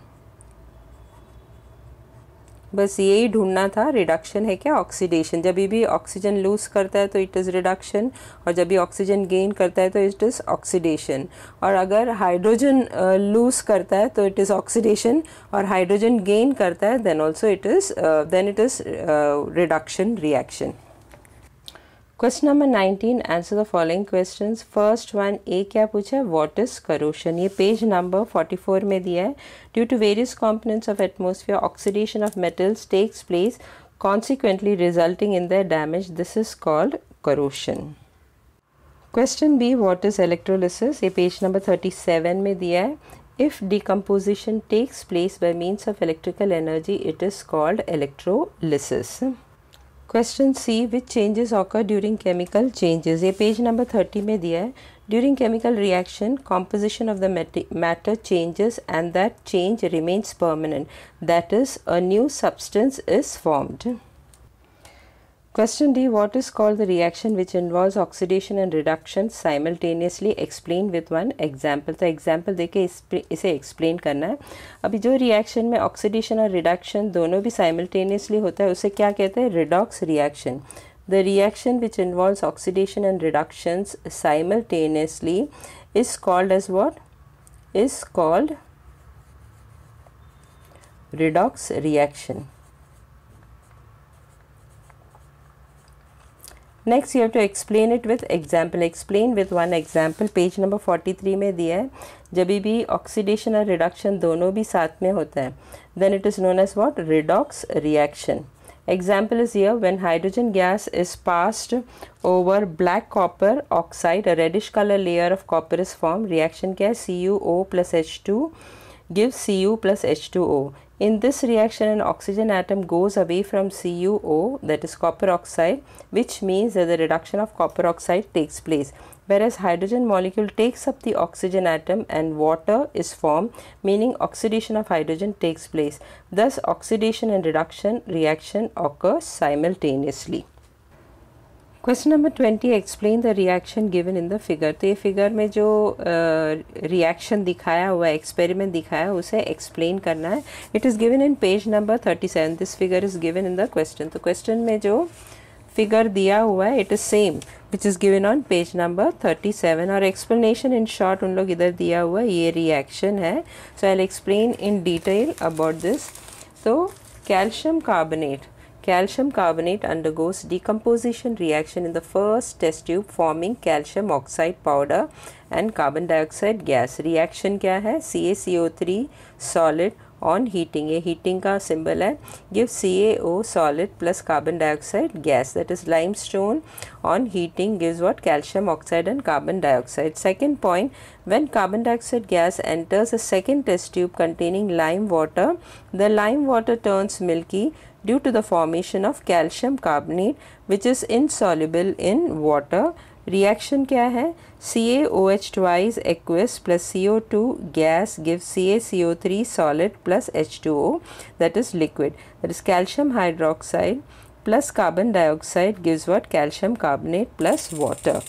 बस यही ढूंढना था, रिडक्शन है क्या, ऑक्सीडेशन. जब भी ऑक्सीजन लूज करता है तो इट इज़ रिडक्शन, और जब भी ऑक्सीजन गेन करता है तो इट इज़ ऑक्सीडेशन. और अगर हाइड्रोजन लूज करता है तो इट इज़ ऑक्सीडेशन, और हाइड्रोजन गेन करता है then also it is reduction reaction. Question number 19, answer the following questions. First one A क्या पूछा है? What is corrosion. ये पेज नंबर 44 में दिया है. Due to various components of atmosphere oxidation of metals takes place consequently resulting in their damage. This is called corrosion. Question B, what is electrolysis. ये page number 37 में दिया है. If decomposition takes place by means of electrical energy it is called electrolysis. Question C, which changes occur during chemical changes. ये page number 30 में दिया है. During chemical reaction composition of the matter changes and that change remains permanent, that is a new substance is formed. Question D, what is called the reaction which involves oxidation and reduction simultaneously? Explain with one example. तो example देके इसे explain करना है. अभी जो reaction में oxidation और reduction दोनों भी simultaneously होता है उसे क्या कहते हैं? Redox reaction. The reaction which involves oxidation and reductions simultaneously is called as what? Is called redox reaction. Next you have to explain it with example. Explain with one example. Page number 43 में दिया है. जब भी oxidation और reduction दोनों भी साथ में होता है then it is known as what? Redox reaction. Example is here, when hydrogen gas is passed over black copper oxide, a reddish color layer of copper is formed. Reaction क्या है? CuO plus H2 gives Cu plus H2O. In this reaction, an oxygen atom goes away from CuO, that is copper oxide, which means that the reduction of copper oxide takes place. Whereas hydrogen molecule takes up the oxygen atom and water is formed, meaning oxidation of hydrogen takes place. Thus, oxidation and reduction reaction occurs simultaneously. Question number 20 explain the reaction given in the figure. तो ये figure में जो reaction दिखाया हुआ है, experiment दिखाया है, उसे एक्सप्लेन करना है। It is given in page number 37। This figure is given in the question. तो क्वेश्चन में जो फिगर दिया हुआ है it is same which is given on page number 37 और एक्सप्लेनेशन इन शॉर्ट उन लोग इधर दिया हुआ है, ये रिएक्शन है। So I will explain in detail about this. तो calcium carbonate undergoes decomposition reaction in the first test tube forming calcium oxide powder and carbon dioxide gas. Reaction क्या है? CaCO3 solid on heating, ये heating का symbol है, gives CaO solid plus carbon dioxide gas, that is limestone on heating gives what? Calcium oxide and carbon dioxide. Second point, when carbon dioxide gas enters a second test tube containing lime water, the lime water turns milky due to the formation of calcium carbonate which is insoluble in water. Reaction क्या है? CaOH twice aqueous plus CO2 gas gives CaCO3 solid plus H2O, that is liquid, that is calcium hydroxide plus carbon dioxide gives what? Calcium carbonate plus water.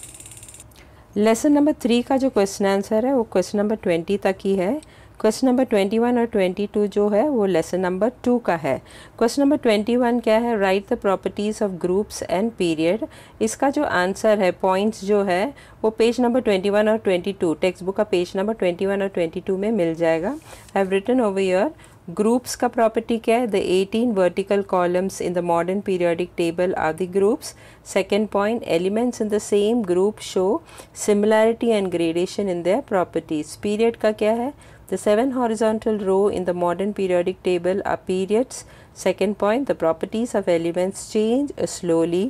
Lesson number 3 का जो question answer है वो question number 20 तक ही है। Question number 21 और 22 जो है वो लेसन नंबर 2 का है। क्वेश्चन नंबर 21 क्या है? Write the properties of groups and period. इसका जो आंसर है, पॉइंट्स जो है वो पेज नंबर 21 और 22, टेक्स्ट बुक का पेज नंबर 21 और 22 में मिल जाएगा। I have written over here. Groups का प्रॉपर्टी क्या है? The 18 vertical columns in the modern periodic table are the groups. Second point, elements in the same group show similarity and gradation in their properties. Period का क्या है? The 7 horizontal row in the modern periodic table are periods. Second point, the properties of elements change slowly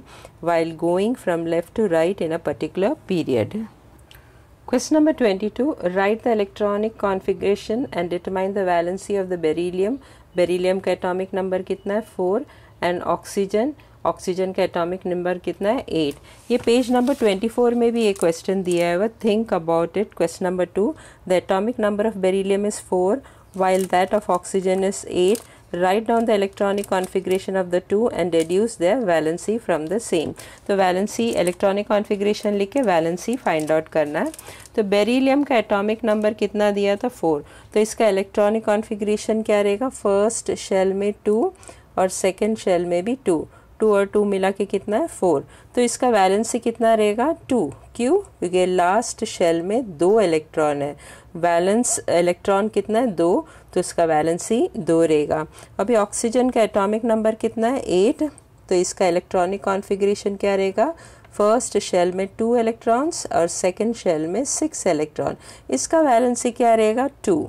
while going from left to right in a particular period. Question number 22, write the electronic configuration and determine the valency of the beryllium. Beryllium का atomic number कितना है? 4 and oxygen का atomic number कितना है? 8। ये page number 24 में भी एक क्वेश्चन दिया है, think about it. Question number 2, the atomic number of beryllium is 4 while that of oxygen is 8. Write down the electronic configuration of the two and deduce their valency from the same. तो valency electronic configuration लिख के valency find out करना है। तो beryllium का atomic number कितना दिया था? 4। तो इसका इलेक्ट्रॉनिक कॉन्फ़िगरेशन क्या रहेगा? फर्स्ट शेल में 2 और सेकेंड शेल में भी 2 और 2 मिला के कितना है? 4। तो इसका वैलेंसी कितना रहेगा? 2। क्यों? क्योंकि लास्ट शेल में 2 इलेक्ट्रॉन है। वैलेंस इलेक्ट्रॉन कितना है? 2, तो इसका वैलेंसी 2 रहेगा। अभी ऑक्सीजन का एटॉमिक नंबर कितना है? 8। तो इसका इलेक्ट्रॉनिक कॉन्फ़िगरेशन क्या रहेगा? फर्स्ट शेल में 2 इलेक्ट्रॉन्स और सेकेंड शेल में 6 इलेक्ट्रॉन। इसका वैलेंसी क्या रहेगा? 2।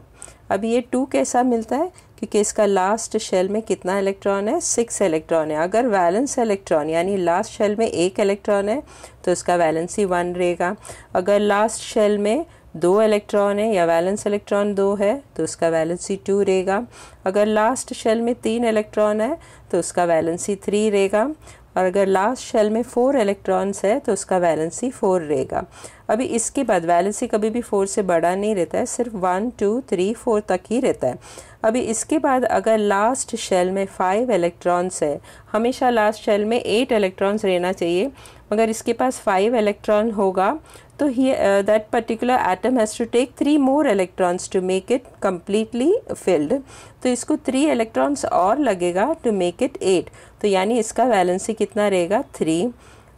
अब ये 2 कैसा मिलता है? क्योंकि इसका लास्ट शेल में कितना इलेक्ट्रॉन है? 6 इलेक्ट्रॉन है। अगर वैलेंस इलेक्ट्रॉन यानी लास्ट शेल में 1 इलेक्ट्रॉन है तो इसका वैलेंसी 1 रहेगा। अगर लास्ट शेल में 2 इलेक्ट्रॉन है या वैलेंस इलेक्ट्रॉन 2 है तो उसका वैलेंसी 2 रहेगा। अगर लास्ट शेल में 3 इलेक्ट्रॉन है तो उसका वैलेंसी 3 रहेगा। और अगर लास्ट शेल में 4 इलेक्ट्रॉन्स है तो उसका वैलेंसी 4 रहेगा। अभी इसके बाद वैलेंसी कभी भी 4 से बड़ा नहीं रहता है, सिर्फ 1 2 3 4 तक ही रहता है। अभी इसके बाद अगर लास्ट शेल में 5 इलेक्ट्रॉन्स है, हमेशा लास्ट शेल में 8 इलेक्ट्रॉन्स रहना चाहिए, मगर इसके पास 5 इलेक्ट्रॉन होगा तो that particular atom has to take 3 more electrons to make it completely filled. तो इसको 3 इलेक्ट्रॉन्स और लगेगा to make it 8। तो यानी इसका वैलेंसी कितना रहेगा? 3।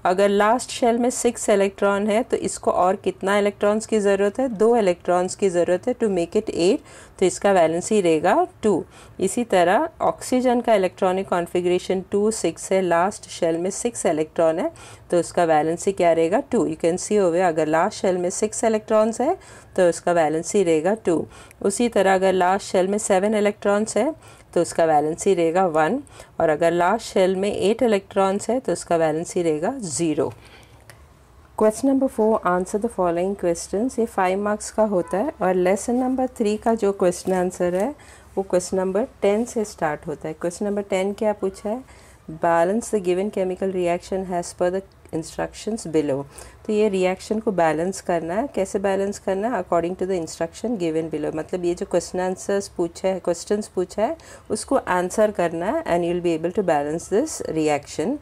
अगर लास्ट शेल में 6 इलेक्ट्रॉन है तो इसको और कितना इलेक्ट्रॉन्स की ज़रूरत है? 2 इलेक्ट्रॉन्स की ज़रूरत है टू मेक इट 8। तो इसका वैलेंसी रहेगा 2। इसी तरह ऑक्सीजन का इलेक्ट्रॉनिक कॉन्फ़िगरेशन 2 6 है, लास्ट शेल में 6 इलेक्ट्रॉन है तो उसका वैलेंसी क्या रहेगा? 2। यू कैन सी ओवर, अगर लास्ट शेल में 6 इलेक्ट्रॉन्स है तो उसका वैलेंसी रहेगा 2। उसी तरह अगर लास्ट शेल में 7 इलेक्ट्रॉन्स है तो उसका वैलेंसी रहेगा 1। और अगर लास्ट शेल में 8 इलेक्ट्रॉन्स है तो उसका वैलेंसी रहेगा 0। Question number 4, answer the following questions. ये 5 मार्क्स का होता है और लेसन नंबर 3 का जो क्वेश्चन आंसर है वो क्वेश्चन नंबर 10 से स्टार्ट होता है। क्वेश्चन नंबर 10 क्या पूछा है? Balance the given chemical reaction has पर द इंस्ट्रक्शंस बिलो। तो ये रिएक्शन को बैलेंस करना है। कैसे बैलेंस करना है? According to the instruction given below. मतलब ये जो क्वेश्चंस पूछा है उसको आंसर करना है and you will be able to balance this reaction.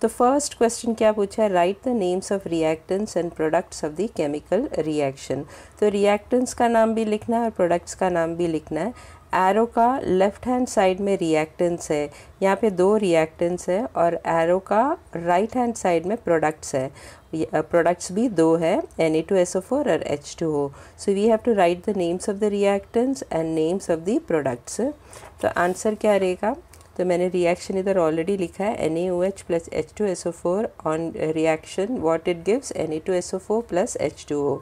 तो फर्स्ट क्वेश्चन क्या पूछा है, write the names of reactants and products of the chemical reaction. तो रिएक्टेंट्स का नाम भी लिखना है और प्रोडक्ट्स का नाम भी लिखना है। एरो का लेफ्ट हैंड साइड में रिएक्टेंट्स है, यहाँ पे 2 रिएक्टेंट्स है, और एरो का राइट हैंड साइड में प्रोडक्ट्स है, प्रोडक्ट्स भी 2 है, Na2SO4 और H2O। So we have to write the names of the reactants and names of the products. तो आंसर क्या रहेगा, तो मैंने रिएक्शन इधर ऑलरेडी लिखा है, NaOH plus H2SO4 on reaction what it gives, Na2SO4 plus H2O।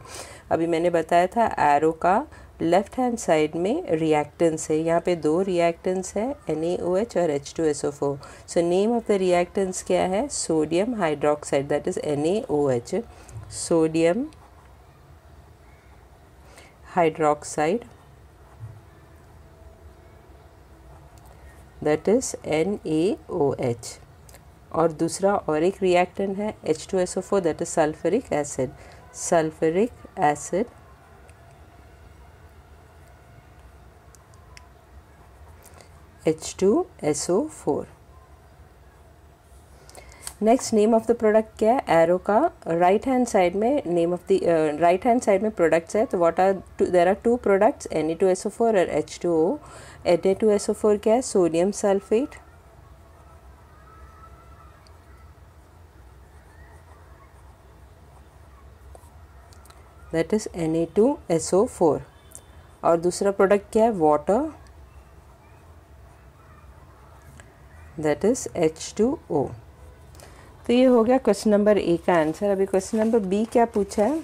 अभी मैंने बताया था एरो का लेफ्ट हैंड साइड में रिएक्टेंस है, यहाँ पे 2 रिएक्टेंस है, NaOH और H2SO4। So name of the reactance क्या है, sodium hydroxide, that is NaOH, sodium hydroxide, that is NaOH। और दूसरा और एक रिएक्टेंट है H2SO4, that is sulphuric acid, sulphuric acid H2SO4। Next name of the product क्या है, एरो का राइट हैंड साइड में name of the right hand side में प्रोडक्ट्स है, तो what are, there are 2 products, Na2SO4 और H2O। Na2SO4 क्या है, sodium sulphate, that is Na2SO4, और दूसरा प्रोडक्ट क्या है, वाटर, दैट इज H2O। तो ये हो गया क्वेश्चन नंबर ए का आंसर। अभी क्वेश्चन नंबर बी क्या पूछा है,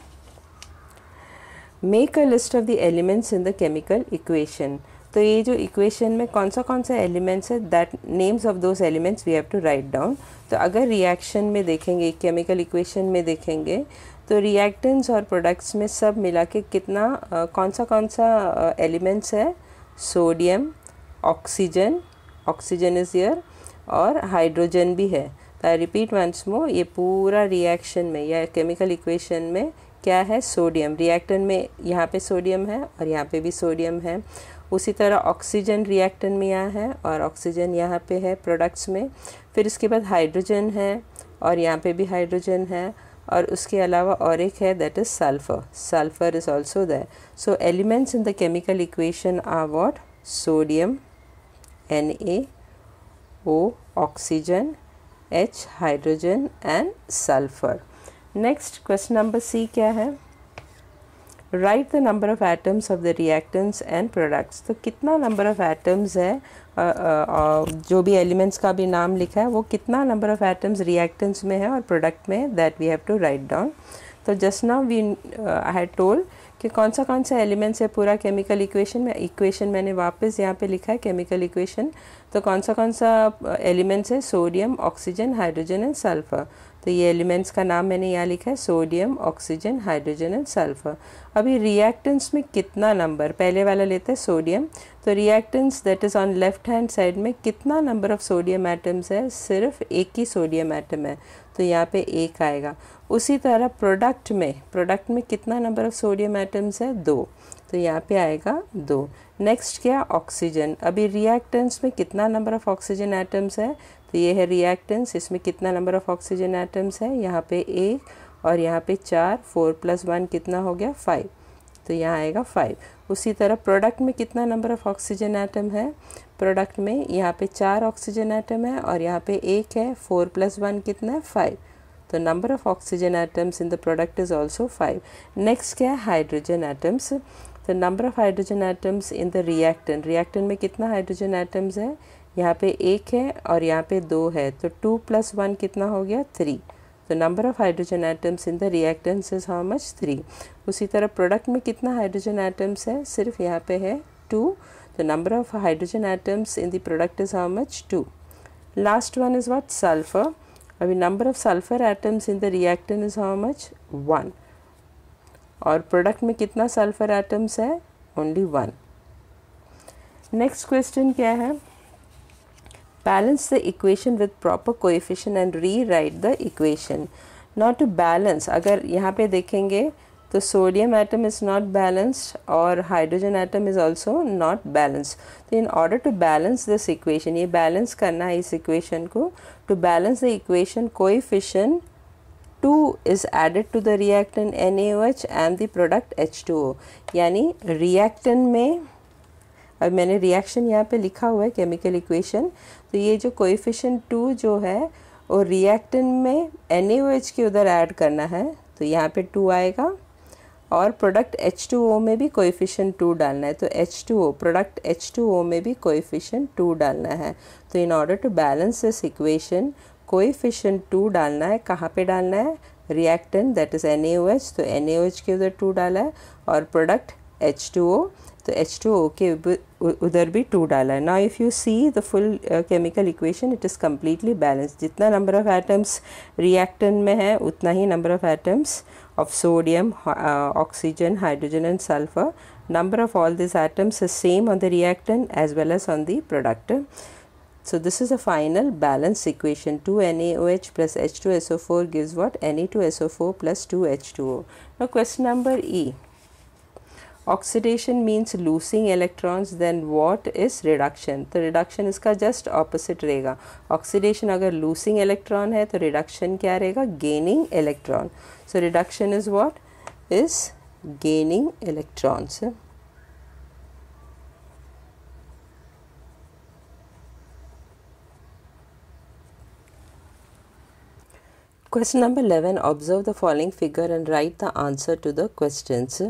make a list of the elements in the chemical equation. तो ये जो इक्वेशन में कौन सा एलिमेंट्स है, that names of those elements we have to write down. तो अगर रिएक्शन में देखेंगे, केमिकल इक्वेशन में देखेंगे, तो रिएक्टेंट्स और प्रोडक्ट्स में सब मिला के कितना कौन सा एलिमेंट्स है, sodium, oxygen, oxygen is here, और हाइड्रोजन भी है। तो आई रिपीट वंस मोर, ये पूरा रिएक्शन में या केमिकल इक्वेशन में क्या है, सोडियम, रिएक्टेंट में यहाँ पे सोडियम है और यहाँ पे भी सोडियम है। उसी तरह ऑक्सीजन रिएक्टेंट में यहाँ है और ऑक्सीजन यहाँ पे है प्रोडक्ट्स में। फिर इसके बाद हाइड्रोजन है और यहाँ पे भी हाइड्रोजन है, और उसके अलावा और एक है, that is sulphur, sulphur is also there. So elements in the chemical equation are what, sodium, Na, oxygen, H, hydrogen and sulfur. Next question number C क्या है, write the number of atoms of the reactants and products। तो कितना number of atoms है, जो भी elements का भी नाम लिखा है वो कितना number of atoms reactants में है और product में, that we have to write down। तो just now I had told कि कौन सा एलिमेंट्स है पूरा केमिकल इक्वेशन में। इक्वेशन मैंने वापस यहाँ पे लिखा है केमिकल इक्वेशन। तो कौन सा एलिमेंट्स है, sodium, oxygen, hydrogen and sulphur. तो ये एलिमेंट्स का नाम मैंने यहाँ लिखा है, sodium, oxygen, hydrogen and sulphur. अभी रिएक्टेंट्स में कितना नंबर, पहले वाला लेते हैं सोडियम। तो reactants that is on left hand side में कितना नंबर ऑफ सोडियम एटम्स है, सिर्फ एक ही सोडियम एटम है, तो यहाँ पे 1 आएगा। उसी तरह प्रोडक्ट में कितना नंबर ऑफ सोडियम एटम्स है, 2, तो यहाँ पे आएगा 2। नेक्स्ट क्या, ऑक्सीजन। अभी रिएक्टेंट्स में कितना नंबर ऑफ ऑक्सीजन एटम्स है, तो ये है रिएक्टेंट्स, इसमें कितना नंबर ऑफ ऑक्सीजन एटम्स है, यहाँ पे 1 और यहाँ पे 4, 4 + 1 कितना हो गया, 5, तो यहाँ आएगा 5। उसी तरह प्रोडक्ट में कितना नंबर ऑफ ऑक्सीजन एटम है, प्रोडक्ट में यहाँ पे 4 ऑक्सीजन एटम है और यहाँ पे 1 है, 4 + 1 कितना है, 5, तो number of oxygen atoms in the product is also 5। Next क्या है, हाइड्रोजन एटम्स। तो number of hydrogen atoms in the reactant में कितना हाइड्रोजन एटम्स है, यहाँ पे 1 है और यहाँ पे 2 है, तो 2 + 1 कितना हो गया, 3, तो number of hydrogen atoms in the reactants is how much, 3। उसी तरह प्रोडक्ट में कितना हाइड्रोजन एटम्स है, सिर्फ यहाँ पे है 2, तो number of hydrogen atoms in the product is how much, 2। Last one is what, sulphur. अभी number of sulphur atoms in the reactant is how much, 1, और प्रोडक्ट में कितना सल्फर एटम्स है, ओनली 1। नेक्स्ट क्वेश्चन क्या है, balance the equation with proper coefficient and rewrite the equation. Not to balance, अगर यहाँ पे देखेंगे तो sodium atom is not balanced और hydrogen atom is also not balanced. तो in order to balance this equation, ये बैलेंस करना है इस इक्वेशन को. To balance the equation coefficient 2 is added to the reactant NaOH and the product H2O. यानी reactant में, अब मैंने reaction यहाँ पे लिखा हुआ है chemical equation, तो ये जो coefficient 2 जो है वो reactant में NaOH के उधर ऐड करना है, तो यहाँ पे 2 आएगा. और प्रोडक्ट H2O में भी कोएफिशिएंट 2 डालना है, तो H2O प्रोडक्ट H2O में भी कोएफिशिएंट 2 डालना है. तो in order to balance this equation coefficient 2 डालना है. कहाँ पे डालना है? रिएक्टेंट दैट इज़ NaOH, तो NaOH के उधर 2 डाला है. और प्रोडक्ट H2O, तो H2O के उधर भी 2 डाला है. Now if you see the full chemical equation, it is completely balance. जितना नंबर ऑफ एटम्स रिएक्टेंट में है उतना ही number of atoms of sodium, oxygen, hydrogen and sulfur. Number of all these atoms is same on the reactant as well as on the product. So this is a final balance equation. 2NaOH plus H2SO4 gives what? Na2SO4 plus 2H2O. Now question number E. Oxidation means losing electrons, then what is reduction? तो reduction इसका just opposite रहेगा. Oxidation अगर losing electron है तो reduction क्या रहेगा? Gaining electron. So reduction is what? Is gaining electrons. Question number 11. Observe the following figure and write the answer to the questions.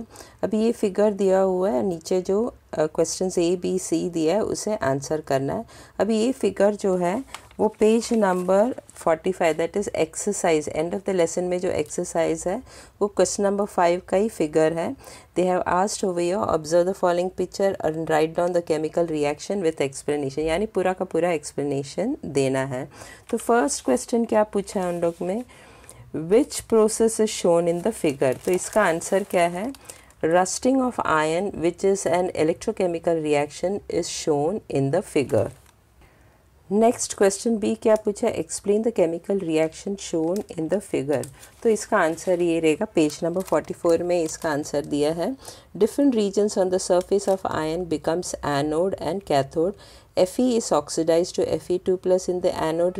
अभी ये फिगर दिया हुआ है, नीचे जो क्वेश्चंस A B C दिया है उसे आंसर करना है. अभी ये फिगर जो है वो page number 45 that is exercise, end of the lesson में जो एक्सरसाइज है वो क्वेश्चन नंबर 5 का ही फिगर है. They have asked over here observe the following picture and write down the chemical reaction with explanation, यानी पूरा का पूरा एक्सप्लेनेशन देना है. तो फर्स्ट क्वेश्चन क्या पूछा है उन लोग में? Which process is shown in the figure. तो इसका आंसर क्या है? Rusting of iron which is an electrochemical reaction is shown in the figure. Next question b क्या पूछा? Explain the chemical reaction shown in the figure. तो इसका answer ये रहेगा, पेज नंबर 44 में इसका आंसर दिया है. Different reasons on the surface of iron becomes anode and cathode. Fe is oxidized to Fe2 plus in the anode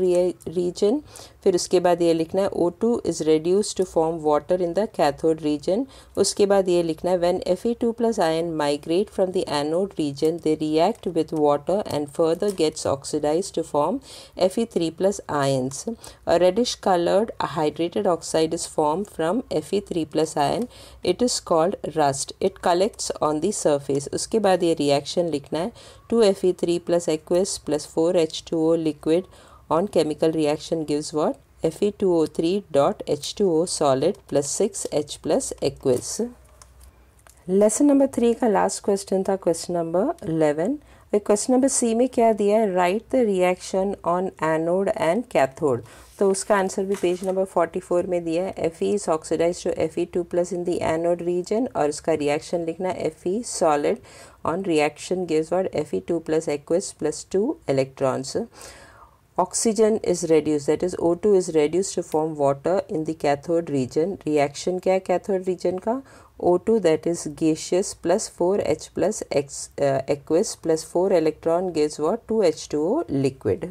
region. फिर उसके बाद ये लिखना है O2 is reduced to form water in the cathode region. उसके बाद ये लिखना है when Fe2 plus ion migrate from the anode region they react with water and further gets oxidized to form Fe3 plus ions. A reddish colored hydrated oxide is formed from Fe3 plus ion. It is called rust. It collects on the surface. उसके बाद ये reaction लिखना है 2Fe3 plus aqueous plus 4H2O liquid on chemical reaction gives what? Fe2O3 dot H2O solid plus 6H plus aqueous. Lesson number 3 का last question था question number 11. Question number c में क्या दिया है? Write the reaction on anode and cathode. तो उसका answer भी page number 44 में दिया है. Fe is oxidized to Fe2 plus in the anode region और उसका रिएक्शन लिखना है Fe solid on reaction gives what? Fe2 plus aqueous plus 2 electrons. Oxygen is reduced, that is O2 is reduced to form water in the cathode region. Reaction क्या है cathode region का? O2 that is gaseous plus 4H plus aqueous plus 4 electron gives what? 2H2O liquid.